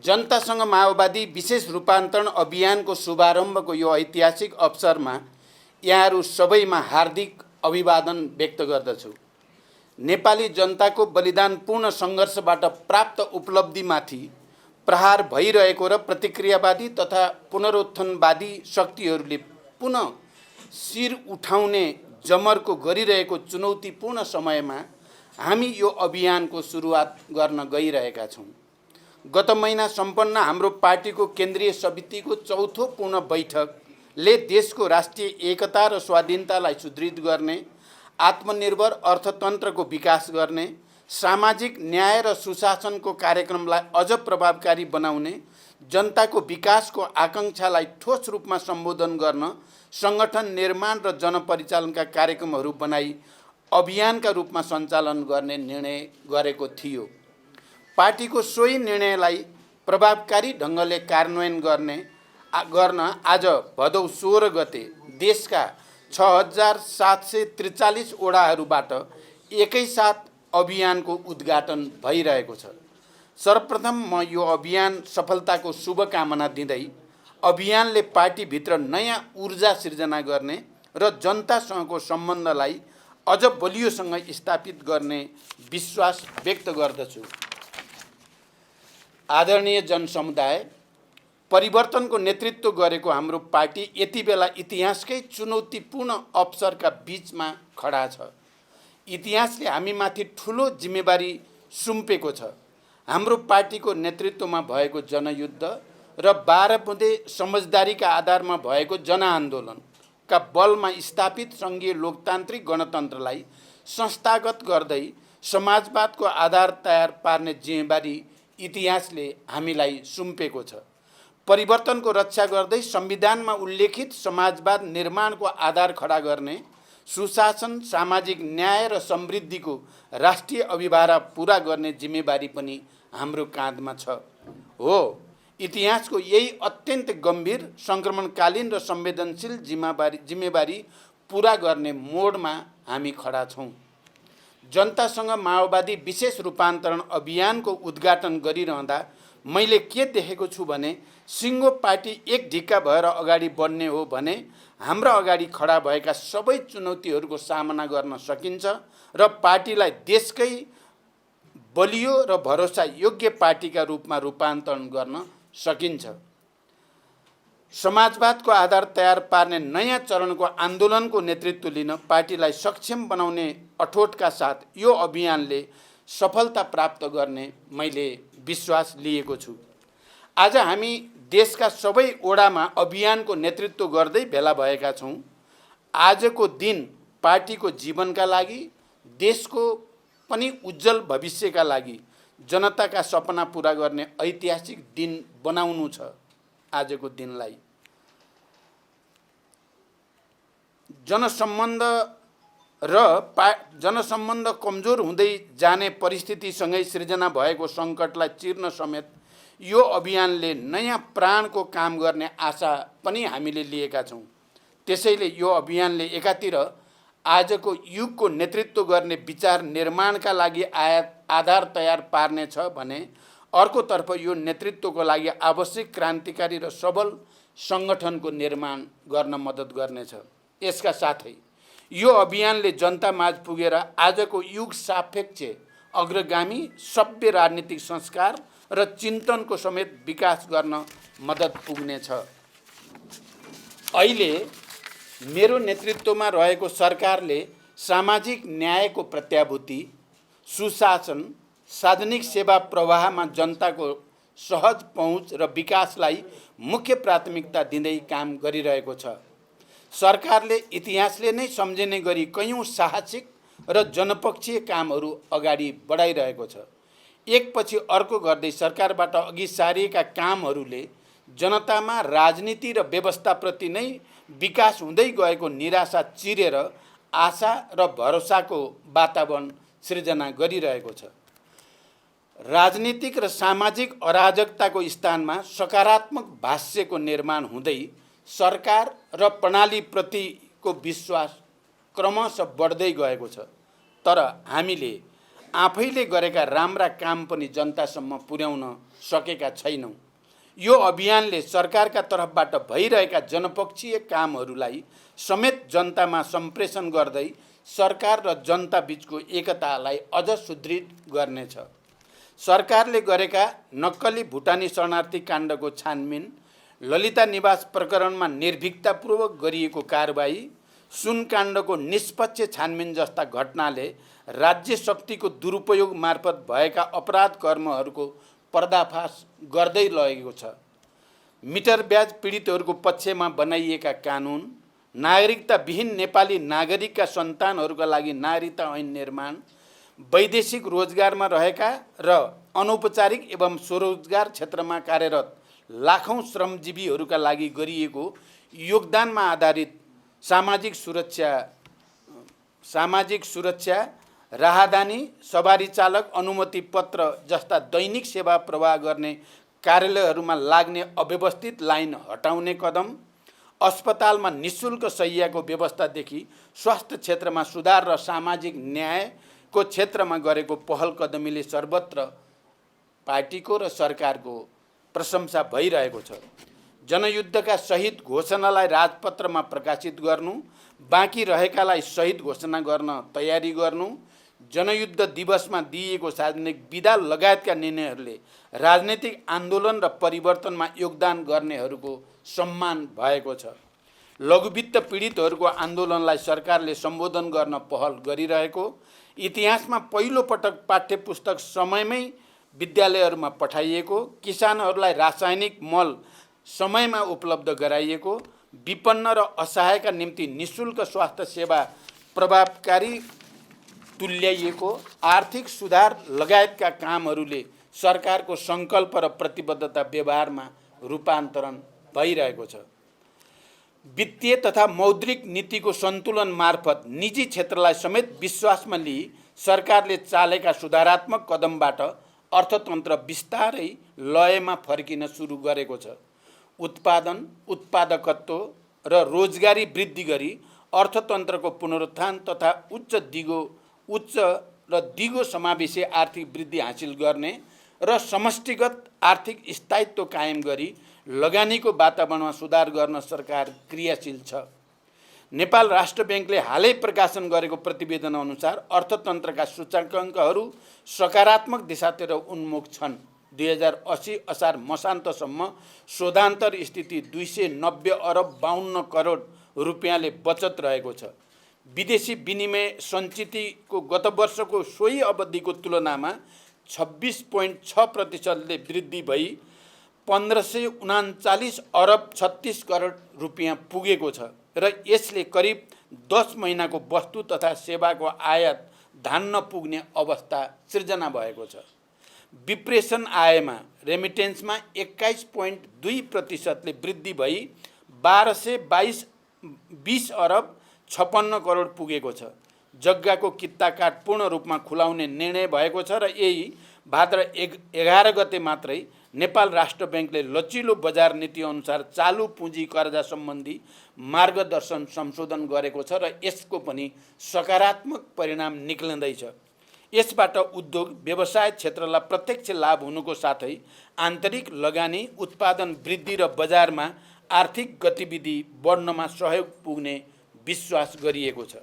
जनतासँग माओवादी विशेष रूपान्तरण अभियानको शुभारम्भको यो ऐतिहासिक अवसरमा यहाँहरू सबैमा हार्दिक अभिवादन व्यक्त गर्दछु। नेपाली जनताको बलिदानपूर्ण सङ्घर्षबाट प्राप्त उपलब्धिमाथि प्रहार भइरहेको र प्रतिक्रियावादी तथा पुनरुत्थानवादी शक्तिहरूले पुनः शिर उठाउने जमर्को गरिरहेको चुनौतीपूर्ण समयमा हामी यो अभियानको सुरुवात गर्न गइरहेका छौँ। गत महिना सम्पन्न हाम्रो पार्टीको केन्द्रीय समितिको चौथो पूर्ण बैठकले देशको राष्ट्रिय एकता र स्वाधीनतालाई सुदृढ गर्ने, आत्मनिर्भर अर्थतन्त्रको विकास गर्ने, सामाजिक न्याय र सुशासनको कार्यक्रमलाई अझ प्रभावकारी बनाउने, जनताको विकासको आकाङ्क्षालाई ठोस रूपमा सम्बोधन गर्न, सङ्गठन निर्माण र जनपरिचालनका कार्यक्रमहरू बनाई अभियानका रूपमा सञ्चालन गर्ने निर्णय गरेको थियो। पार्टीको सोही निर्णयलाई प्रभावकारी ढङ्गले कार्यान्वयन गर्न आज भदौ 16 गते देशका 6743 वडाहरूबाट एकैसाथ अभियानको उद्घाटन भइरहेको छ। सर्वप्रथम म यो अभियान सफलताको शुभकामना दिँदै अभियानले पार्टीभित्र नयाँ ऊर्जा सिर्जना गर्ने र जनतासँगको सम्बन्धलाई अझ बलियोसँग स्थापित गर्ने विश्वास व्यक्त गर्दछु। आदरणीय जनसमुदाय, परिवर्तनको नेतृत्व गरेको हाम्रो पार्टी यति बेला इतिहासकै चुनौतीपूर्ण अवसरका बीचमा खडा छ। इतिहासले हामीमाथि ठुलो जिम्मेवारी सुम्पेको छ। हाम्रो पार्टीको नेतृत्वमा भएको जनयुद्ध र 12 बुँदे समझदारीका आधारमा भएको जनआन्दोलनका बलमा स्थापित सङ्घीय लोकतान्त्रिक गणतन्त्रलाई संस्थागत गर्दै समाजवादको आधार तयार पार्ने जिम्मेवारी इतिहासले हामीलाई सुम्पेको छ। परिवर्तनको रक्षा गर्दै संविधानमा उल्लेखित समाजवाद निर्माणको आधार खडा गर्ने, सुशासन, सामाजिक न्याय र समृद्धिको राष्ट्रिय अभिभारा पुरा गर्ने जिम्मेवारी पनि हाम्रो काँधमा छ। हो, इतिहासको यही अत्यन्त गम्भीर, सङ्क्रमणकालीन र संवेदनशील जिम्मेवारी पुरा गर्ने मोडमा हामी खडा छौँ। जनतासँग माओवादी विशेष रूपान्तरण अभियानको उद्घाटन गरिरहँदा मैले के देखेको छु भने, सिङ्गो पार्टी एक ढिक्का भएर अगाडि बढ्ने हो भने हाम्रा अगाडि खडा भएका सबै चुनौतीहरूको सामना गर्न सकिन्छ र पार्टीलाई देशकै बलियो र भरोसा योग्य पार्टीका रूपमा रूपान्तरण गर्न सकिन्छ। समाजवादको आधार तयार पार्ने नयाँ चरणको आन्दोलनको नेतृत्व लिन पार्टीलाई सक्षम बनाउने अठोटका साथ यो अभियानले सफलता प्राप्त गर्ने मैले विश्वास लिएको छु। आज हामी देशका सबै ओडामा अभियानको नेतृत्व गर्दै भेला भएका छौँ। आजको दिन पार्टीको जीवनका लागि, देशको पनि उज्जवल भविष्यका लागि जनताका सपना पुरा गर्ने ऐतिहासिक दिन बनाउनु छ। आजको दिनलाई जनसम्बन्ध कमजोर हुँदै जाने परिस्थितिसँगै सृजना भएको सङ्कटलाई चिर्न समेत यो अभियानले नयाँ प्राणको काम गर्ने आशा पनि हामीले लिएका छौँ। त्यसैले यो अभियानले एकातिर आजको युगको नेतृत्व गर्ने विचार निर्माणका लागि आधार तयार पार्नेछ भने अर्कोतर्फ यो नेतृत्वको लागि आवश्यक क्रान्तिकारी र सबल सङ्गठनको निर्माण गर्न मद्दत गर्नेछ। यसका साथै यो अभियानले जनतामाझ पुगेर आजको युग सापेक्ष अग्रगामी सभ्य राजनीतिक संस्कार र चिन्तनको समेत विकास गर्न मद्दत पुग्नेछ। अहिले मेरो नेतृत्वमा रहेको सरकारले सामाजिक न्यायको प्रत्याभूति, सुशासन, सार्वजनिक सेवा प्रवाहमा जनताको सहज पहुँच र विकासलाई मुख्य प्राथमिकता दिँदै काम गरिरहेको छ। सरकारले इतिहासले नै सम्झिने गरी कैयौँ साहसिक र जनपक्षीय कामहरू अगाडि बढाइरहेको छ। एकपछि अर्को गर्दै सरकारबाट अघि सारिएका कामहरूले जनतामा राजनीति र व्यवस्थाप्रति नै विकास हुँदै गएको निराशा चिरेर आशा र भरोसाको वातावरण सृजना गरिरहेको छ। राजनीतिक र सामाजिक अराजकताको स्थानमा सकारात्मक भाष्यको निर्माण हुँदै सरकार र प्रणालीप्रतिको विश्वास क्रमशः बढ्दै गएको छ। तर हामीले आफैले गरेका राम्रा काम पनि जनतासम्म पुर्याउन सकेका छैनौँ। यो अभियानले सरकारका तर्फबाट भइरहेका जनपक्षीय कामहरूलाई समेत जनतामा सम्प्रेषण गर्दै सरकार र जनता बीचको एकतालाई अझ सुदृढ गर्नेछ। सरकारले गरेका नक्कली भुटानी शरणार्थी काण्डको छानबिन, ललिता निवास प्रकरणमा निर्भीकतापूर्वक गरिएको कारबाही, सुन काण्डको निष्पक्ष छानबिन जस्ता घटनाले राज्य शक्तिको दुरुपयोग मार्फत भएका अपराध कर्महरूको पर्दाफास गर्दै लगेको छ। मिटर ब्याज पीडितहरूको पक्षमा बनाइएका कानुन, नागरिकताविहीन नेपाली नागरिकका सन्तानहरूका लागि नागरिकता ऐन निर्माण, वैदेशिक रोजगारमा रहेका र अनौपचारिक एवं स्वरोजगार क्षेत्रमा कार्यरत लाखौं श्रमजीवीहरूका लागि गरिएको योगदानमा आधारित सामाजिक सुरक्षा, राहदानी, सवारी चालक अनुमति पत्र जस्ता दैनिक सेवा प्रवाह गर्ने कार्यालयहरूमा लाग्ने अव्यवस्थित लाइन हटाउने कदम, अस्पतालमा निःशुल्क शय्याको व्यवस्थादेखि स्वास्थ्य क्षेत्रमा सुधार र सामाजिक न्यायको क्षेत्रमा गरेको पहल कदमीले सर्वत्र पार्टीको र सरकारको प्रशंसा भइरहेको छ। जनयुद्धका शहीद घोषणालाई राजपत्रमा प्रकाशित गर्नु, बाँकी रहेकालाई शहीद घोषणा गर्न तयारी गर्नु, जनयुद्ध दिवसमा दिइएको सार्वजनिक विदा लगायतका निर्णयहरूले राजनैतिक आन्दोलन र परिवर्तनमा योगदान गर्नेहरूको सम्मान भएको छ। लघुवित्त पीडितहरूको आन्दोलनलाई सरकारले सम्बोधन गर्न पहल गरिरहेको, इतिहासमा पहिलो पटक पाठ्यपुस्तक समयमै विद्यालयहरूमा पठाइएको, किसानहरूलाई रासायनिक मल समयमा उपलब्ध गराइएको, विपन्न र असहायका निम्ति निःशुल्क स्वास्थ्य सेवा प्रभावकारी तुल्याइएको, आर्थिक सुधार लगायतका कामहरूले सरकारको सङ्कल्प र प्रतिबद्धता व्यवहारमा रूपान्तरण भइरहेको छ। वित्तीय तथा मौद्रिक नीतिको सन्तुलन मार्फत निजी क्षेत्रलाई समेत विश्वासमा लिई सरकारले चालेका सुधारात्मक कदमबाट अर्थतन्त्र बिस्तारै लयमा फर्किन सुरु गरेको छ। उत्पादन, उत्पादकत्व र रोजगारी वृद्धि गरी अर्थतन्त्रको पुनरुत्थान तथा उच्च र दिगो समावेशी आर्थिक वृद्धि हासिल गर्ने र समष्टिगत आर्थिक स्थायित्व कायम गरी लगानीको वातावरणमा सुधार गर्न सरकार क्रियाशील छ। नेपाल राष्ट्र ब्याङ्कले हालै प्रकाशन गरेको प्रतिवेदन अनुसार अर्थतन्त्रका सूचकाङ्कहरू सकारात्मक दिशातिर उन्मुख छन्। 2080 असार मसान्तसम्म शोधान्तर स्थिति 290 अरब 52 करोड रुपियाँले बचत रहेको छ। विदेशी विनिमय सञ्चितको गत वर्षको सोही अवधिको तुलनामा 26.6% वृद्धि भई 1539 अरब 36 करोड रुपियाँ पुगेको छ र यसले करिब 10 महिनाको वस्तु तथा सेवाको आयात धान्न पुग्ने अवस्था सिर्जना भएको छ। विप्रेषण आयमा रेमिटेन्समा 21.2% वृद्धि भई 1220 अरब 56 करोड पुगेको छ। जग्गाको किता कार्ड पूर्ण रूपमा खुलाउने निर्णय भएको छ र यही भाद्र 11 गते मात्रै नेपाल राष्ट्र ब्याङ्कले लचिलो बजार नीति अनुसार चालु पुँजी कर्जा सम्बन्धी मार्गदर्शन संशोधन गरेको छ र यसको पनि सकारात्मक परिणाम निक्लिँदैछ। यसबाट उद्योग व्यवसाय क्षेत्रलाई प्रत्यक्ष लाभ हुनुको साथै आन्तरिक लगानी, उत्पादन वृद्धि र बजारमा आर्थिक गतिविधि बढ्नमा सहयोग पुग्ने विश्वास गरिएको छ।